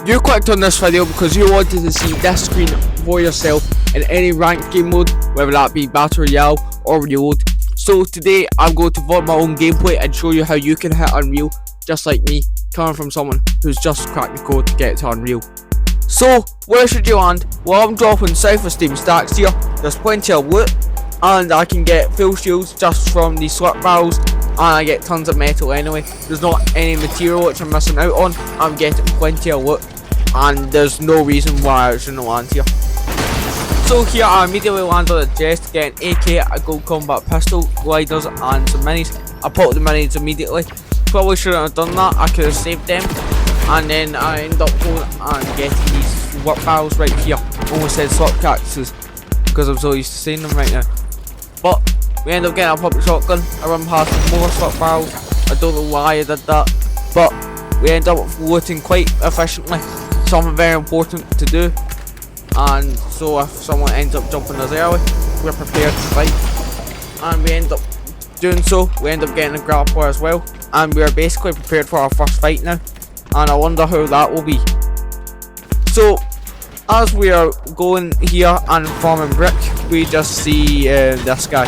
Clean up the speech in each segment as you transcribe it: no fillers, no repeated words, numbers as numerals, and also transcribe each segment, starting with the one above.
You clicked on this video because you wanted to see this screen for yourself in any ranked game mode, whether that be Battle Royale or Reload. So today I'm going to vlog my own gameplay and show you how you can hit Unreal just like me, coming from someone who's just cracked the code to get to Unreal. So where should you land? Well, I'm dropping south of Steam Stacks here. There's plenty of loot and I can get full shields just from the slurp barrels, and I get tons of metal anyway. There's not any material which I'm missing out on. I'm getting plenty of loot and there's no reason why I shouldn't land here. So here I immediately land on the chest, get an AK, a gold combat pistol, gliders and some minis. I put the minis immediately. Probably shouldn't have done that, I could have saved them. And then I end up going and getting these slurp barrels right here. Almost said slurp cactuses because I'm so used to saying them right now. But we end up getting a pump shotgun. I run past more slurp barrels. I don't know why I did that, but we end up looting quite efficiently. Something very important to do. And so if someone ends up jumping us early, we're prepared to fight. And we end up doing so. We end up getting a grappler as well. And we are basically prepared for our first fight now. And I wonder how that will be. So as we are going here and farming brick, we just see this guy.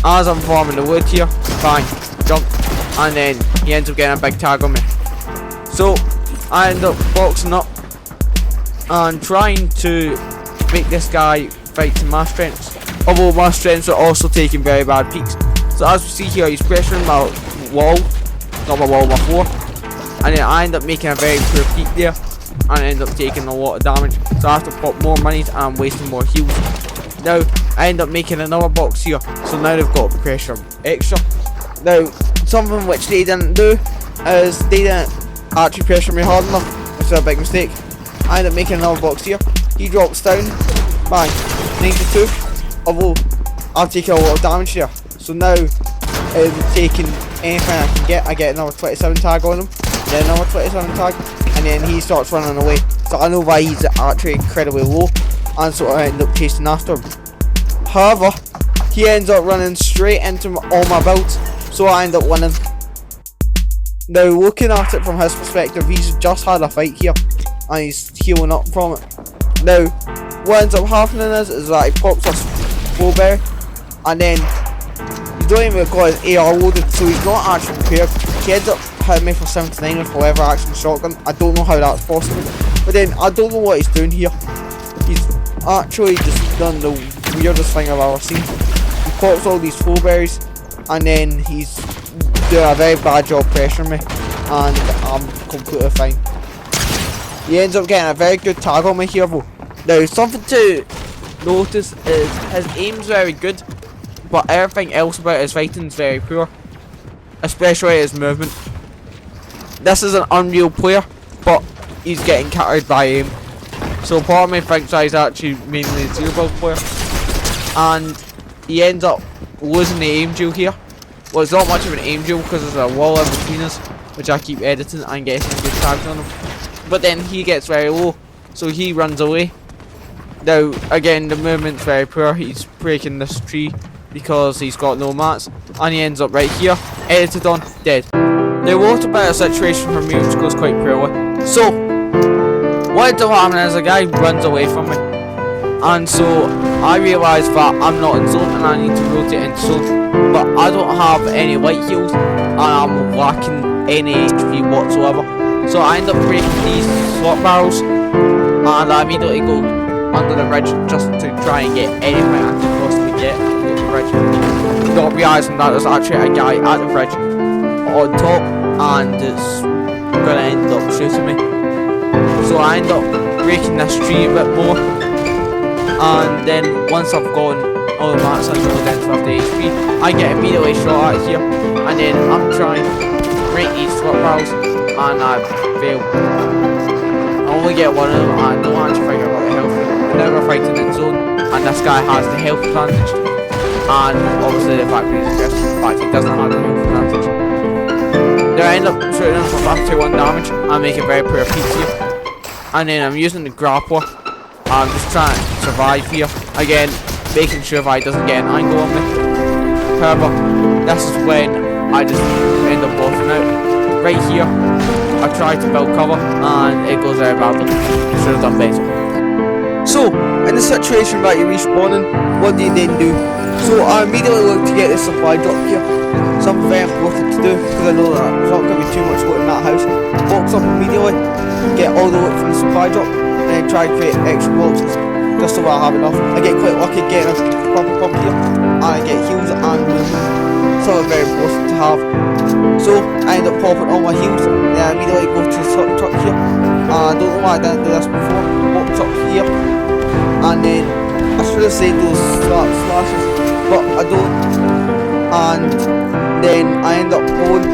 As I'm farming the wood here, bang, jump, and then he ends up getting a big tag on me. So I end up boxing up and trying to make this guy fight to my strengths, although my strengths are also taking very bad peaks. So as we see here, he's pressuring my wall, not my wall, my floor, and then I end up making a very poor peak there and end up taking a lot of damage. So I have to put more monies and I'm wasting more heals. Now I end up making another box here, so now they've got pressure extra. Now something which they didn't do is they didn't actually pressure me hard enough, which is a big mistake. I end up making another box here. He drops down, bang, 92. Although I've taken a lot of damage here, so now taking anything I can get, I get another 27 tag on him, then another 27 tag, and then he starts running away. So I know why he's actually incredibly low, and so I end up chasing after him. However, he ends up running straight into all my builds, so I end up winning. Now looking at it from his perspective, he's just had a fight here and he's healing up from it. Now what ends up happening is that he pops us flowberry, and then he don't even got his AR loaded, so he's not actually prepared. He ends up hitting me for 79 with a lever action shotgun. I don't know how that's possible, but then I don't know what he's doing here. He's actually just done the weirdest thing I've ever seen. He pops all these flowberries and then he's doing a very bad job pressuring me, and I'm completely fine. He ends up getting a very good tag on me here though. Now something to notice is his aim's very good, but everything else about his fighting is very poor, especially his movement. This is an Unreal player, but he's getting carried by aim. So part of me thinks that he's actually mainly a zero build player, and he ends up losing the aim duel here. Well, it's not much of an aim duel because there's a wall in between us, which I keep editing and getting good tags on him. But then he gets very low, so he runs away. Now again, the movement's very poor. He's breaking this tree because he's got no mats, and he ends up right here, edited on, dead. Now what about a situation for me which goes quite poorly. So what ends up happening is a guy runs away from me, and so I realise that I'm not in zone and I need to rotate into zone, but I don't have any light heals and I'm lacking any HP whatsoever. So I end up breaking these slurp barrels and I immediately go under the bridge just to try and get anything I can possibly get to the bridge. Not realising that there's actually a guy at the bridge on top and it's gonna end up shooting me. So I end up breaking this tree a bit more, and then once I've gone all the mats until down to 50 HP, I get immediately shot at here, and then I'm trying to break these slurp barrels and I fail. I only get one of them and I don't actually figure out the health. And now we're fighting in zone and this guy has the health advantage, and obviously the fact that he's aggressive, the fact he doesn't have the health advantage. Now I end up shooting him for 51 damage and making very poor peaks here. And then I'm using the grappler. I'm just trying to survive here. Again, making sure that he doesn't get an angle on me. However, this is when I just end up buffing out. Right here, I tried to build cover and it goes very badly. Should have done better. So, in the situation that you're respawning, what do you then do? So I immediately look to get the supply drop here. Something very important to do, because I know that there's not going to be too much loot in that house. Box up immediately, get all the loot from the supply drop, and then try to create extra boxes, just so I have enough. I get quite lucky getting a proper pump here, and I get heals and movement. Something very important to have. So I end up popping all my heals, and then I immediately go to the truck here. I don't know why I didn't do this before. Box up here, and then I should have said those slashes, but I don't. And then I end up going,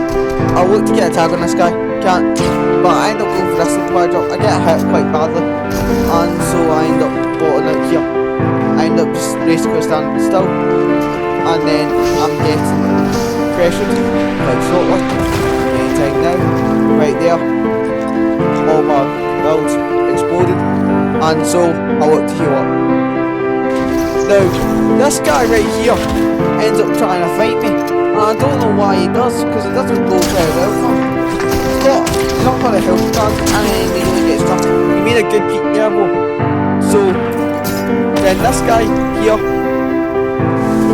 I look to get a tag on this guy, can't, but I end up going for this supply drop. I get hit quite badly, and so I end up botting out here. I end up just basically standing still, and then I'm getting pressured quite shortly. Anytime now, right there, all my builds exploded, and so I look to heal up. Now, this guy right here ends up trying to fight me, and I don't know why he does, because it doesn't go very well for him. He's not got a health card, and then he really gets stuck. He made a good peak there though. So, then this guy here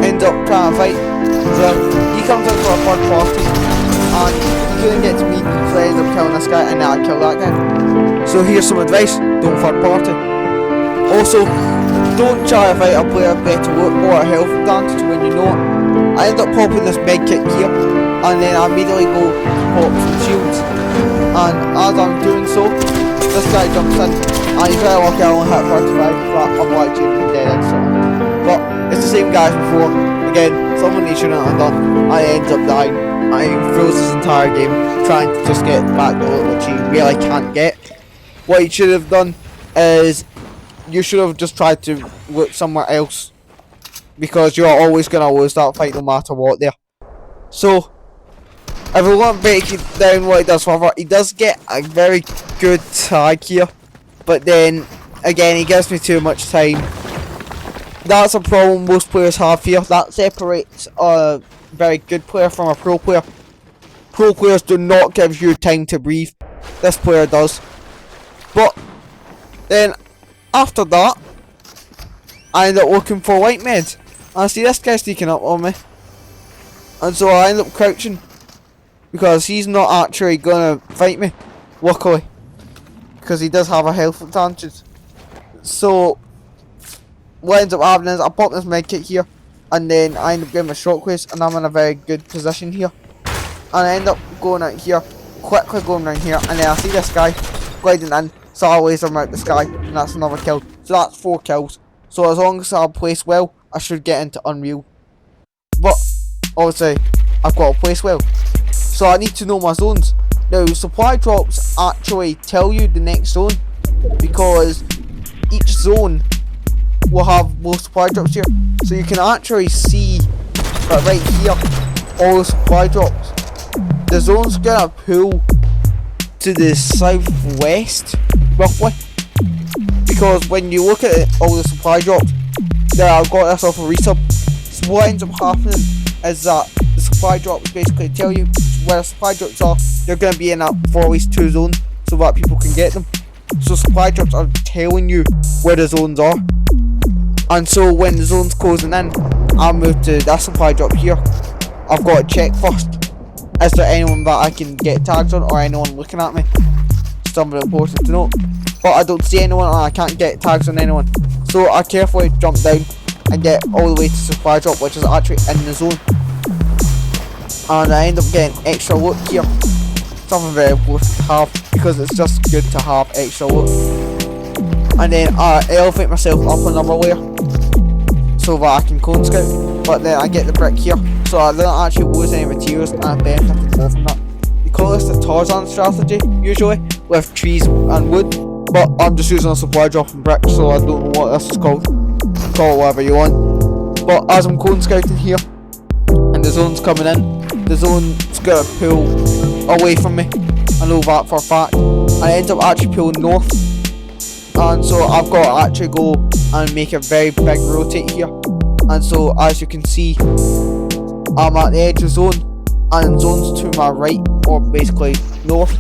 ends up trying to fight. So, he comes out for a third party, and he couldn't get to me, so I end up killing this guy, and then I kill that guy. So here's some advice, don't third party. Also, don't try to fight a player better loot or a health advantage when you know it. I end up popping this med kit here, and then I immediately go pop some shields. And as I'm doing so, this guy jumps in, and he's very lucky I only hit 35, but I'm likely to be dead instantly. But it's the same guy as before. Again, someone he shouldn't have done. I end up dying. I froze this entire game trying to just get back the loot which he really can't get. What he should have done is, you should have just tried to look somewhere else, because you're always going to lose that fight no matter what there. So, if we want to break it down what he does further, he does get a very good tag here, but then again he gives me too much time. That's a problem most players have here. That separates a very good player from a pro player. Pro players do not give you time to breathe. This player does. But then after that, I end up looking for white meds. I see this guy sneaking up on me, and so I end up crouching, because he's not actually gonna fight me, luckily, because he does have a health advantage. So what ends up happening is I pop this medkit here, and then I end up getting my shockwaves, and I'm in a very good position here. And I end up going out here, quickly going around here, and then I see this guy gliding in, so I laser him out the sky, and that's another kill. So that's 4 kills. So as long as I place well, I should get into Unreal. But obviously, I've got to place well, so I need to know my zones. Now, supply drops actually tell you the next zone, because each zone will have more supply drops here. So you can actually see that right here, all the supply drops. The zone's gonna pull to the southwest, roughly, because when you look at it, all the supply drops, there I've got this off a resub. So what ends up happening is that the supply drops basically tell you where the supply drops are. They're going to be in that for at least 2 zones, so that people can get them. So supply drops are telling you where the zones are, and so when the zone's closing in, I move to that supply drop here. I've got to check first, is there anyone that I can get tags on, or anyone looking at me? Something important to note. But I don't see anyone, and I can't get tags on anyone, so I carefully jump down and get all the way to supply drop, which is actually in the zone. And I end up getting extra loot here. Something very important to have, because it's just good to have extra loot. And then I elevate myself up another layer, so that I can cone scout. But then I get the brick here, so I don't actually lose any materials, and I benefit more from that. They call this the Tarzan strategy, usually, with trees and wood. But I'm just using a supply drop and brick, so I don't know what this is called. Call it whatever you want. But as I'm cone scouting here, and the zone's coming in, the zone's gonna pull away from me. I know that for a fact. I end up actually pulling north, and so I've got to actually go and make a very big rotate here. And so as you can see, I'm at the edge of the zone, and zone's to my right, or basically north.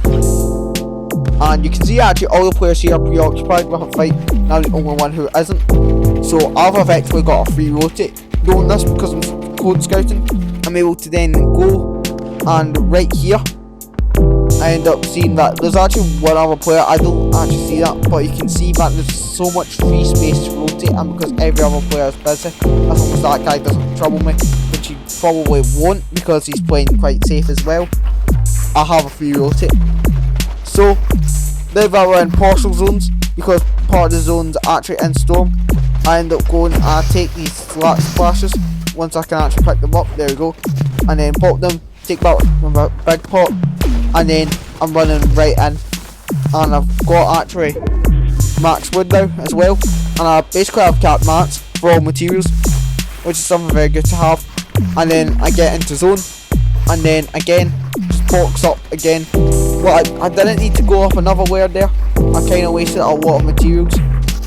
And you can see actually all the players here are preoccupied with a fight, and I'm the only one who isn't. So I've eventually got a free rotate. Doing this because I'm code scouting, I'm able to then go, and right here I end up seeing that there's actually one other player. I don't actually see that, but you can see that there's so much free space to rotate, and because every other player is busy, as long as that guy doesn't trouble me, which he probably won't because he's playing quite safe as well, I have a free rotate. So now that we're in partial zones, because part of the zone's actually in storm, I end up going and I take these flat splashes once I can actually pick them up. There we go. And then pop them, take back my big pot, and then I'm running right in. And I've got actually max wood now as well. And I basically have capped mats for all materials, which is something very good to have. And then I get into zone, and then again just box up again. Well, I didn't need to go up another layer there. I kind of wasted a lot of materials,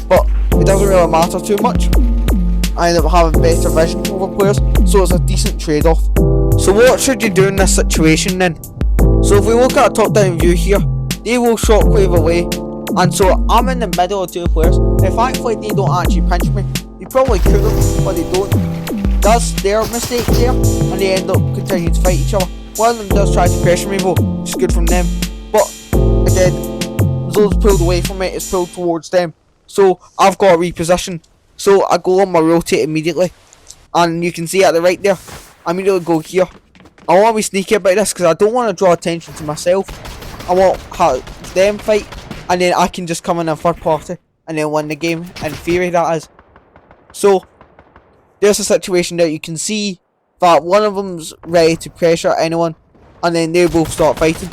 but it doesn't really matter too much. I end up having better vision over players, so it's a decent trade-off. So what should you do in this situation then? So if we look at a top-down view here, they will shockwave away, and so I'm in the middle of two players. Now thankfully they don't actually pinch me. They probably could have, but they don't. That's their mistake there, and they end up continuing to fight each other. One of them does try to pressure me though, which is good from them, but again, Zone's pulled away from me, it's pulled towards them. So I've got to reposition. So I go on my rotate immediately, and you can see at the right there, I immediately go here. I want to be sneaky about this because I don't want to draw attention to myself. I want them fight, and then I can just come in a third party and then win the game, in theory that is. So there's a situation that you can see that one of them's ready to pressure anyone, and then they both start fighting.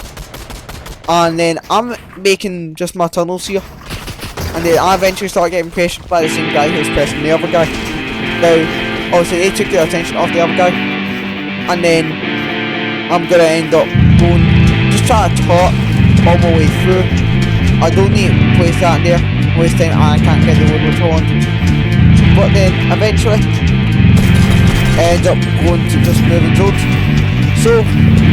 And then I'm making just my tunnels here, and then I eventually start getting pressured by the same guy who's pressing the other guy. Now, obviously they took their attention off the other guy, and then I'm gonna end up going, just trying to taunt all my way through. I don't need to place that there, waste time, and I can't get the wood which I want. But then eventually I end up going to just moving zones. So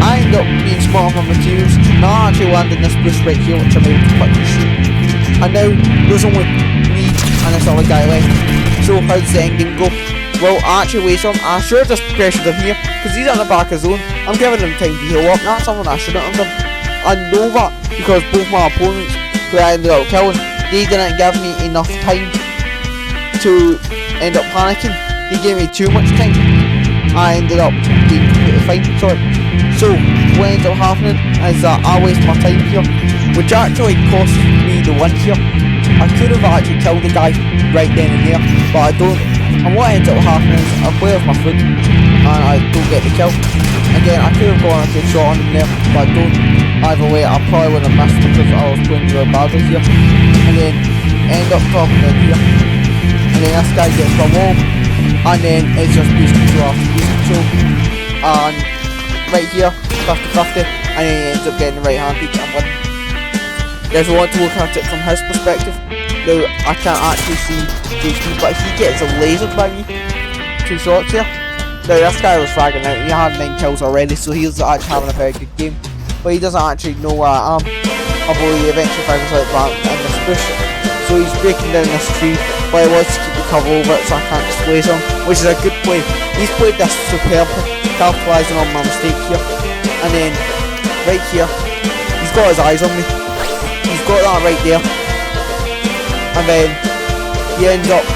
I end up being smart on my materials, not actually landing this bush right here which I'm able to quickly shoot. And now there's only me and this other guy left. So how does the end game go? Well, I actually waste him. I should have just pressured him here because he's at the back of zone. I'm giving him time to heal up. That's something I shouldn't have done. I know that because both my opponents who I ended up killing, they didn't give me enough time to end up panicking. They gave me too much time. I ended up being completely fine. Sorry. So what ends up happening is that I waste my time here, which actually cost me the win here. I could have actually killed the guy right then and there, but I don't. And what ends up happening is I play with my foot and I don't get the kill. Again, I could have gone a good shot on him there, but I don't. Either way, I probably would have missed because I was playing really badly here. And then end up dropping in here, and then this guy gets my wall, and then it's just boost control after boost control, and right here 50-50, and then he ends up getting the right hand peek and winning. If you want to look at it from his perspective, now I can't actually see Jason, but he gets lasered by me. 2 shots here. Now this guy was fragging out, he had 9 kills already, so he's actually having a very good game, but he doesn't actually know where I am, although he eventually finds out that I'm in this bush. So he's breaking down this tree, but he wants to keep the cover over it so I can't just blaze him, which is a good play. He's played this superbly, capitalising on my mistake here. And then right here, he's got his eyes on me. He's got that right there. And then he ends up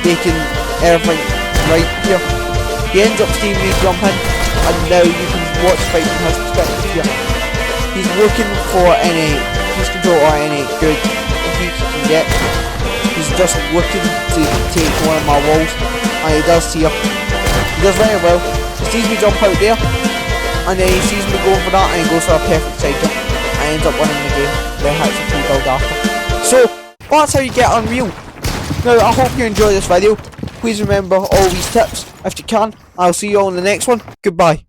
making everything right here. He ends up seeing me jump in, and now you can watch fight from his perspective here. He's looking for any boost control or any good technique he can get. He's just looking to take one of my walls, and he does see her. He does very well. He sees me jump out there, and then he sees me going for that, and he goes for a perfect side jump, and ends up winning the game. Then hits a free build after. So that's how you get Unreal. Now I hope you enjoyed this video. Please remember all these tips if you can. I'll see you all in the next one. Goodbye.